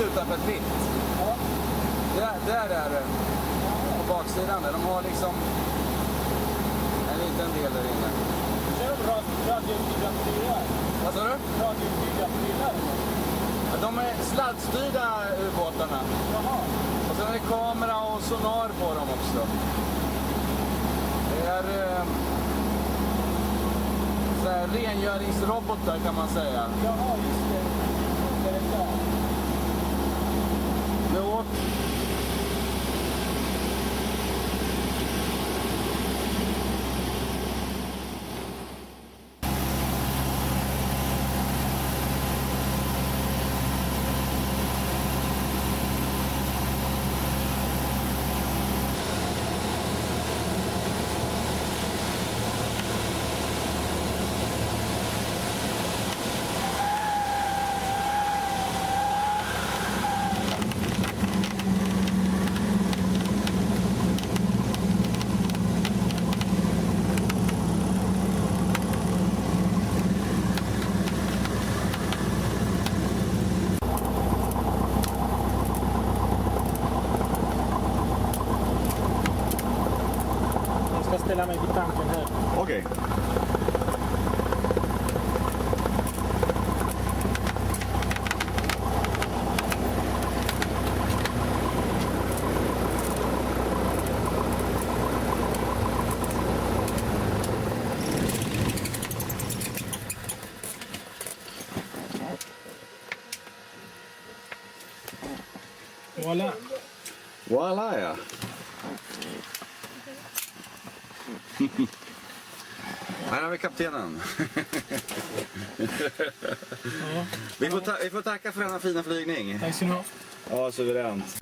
utanför ett vitt. Ja. Där är det. På baksidan där. De har liksom en liten del där inne. Ser de radiostyrda prylar? Vad sa du? Radiostyrda prylar? Ja, de är sladdstyrda ubåtarna. Jaha. Och sen är det kamera och sonar på dem också. Det är så här, rengöringsrobotar kan man säga. Jaha, just det. Det är det där. Nu åt. Jag ska ställa mig vid tanken här. Okej. Voilà. Voilà, ja. Här har vi kaptenen. Ja. Vi får tacka för denna fina flygning. Tack så du ha. Ja, suveränt.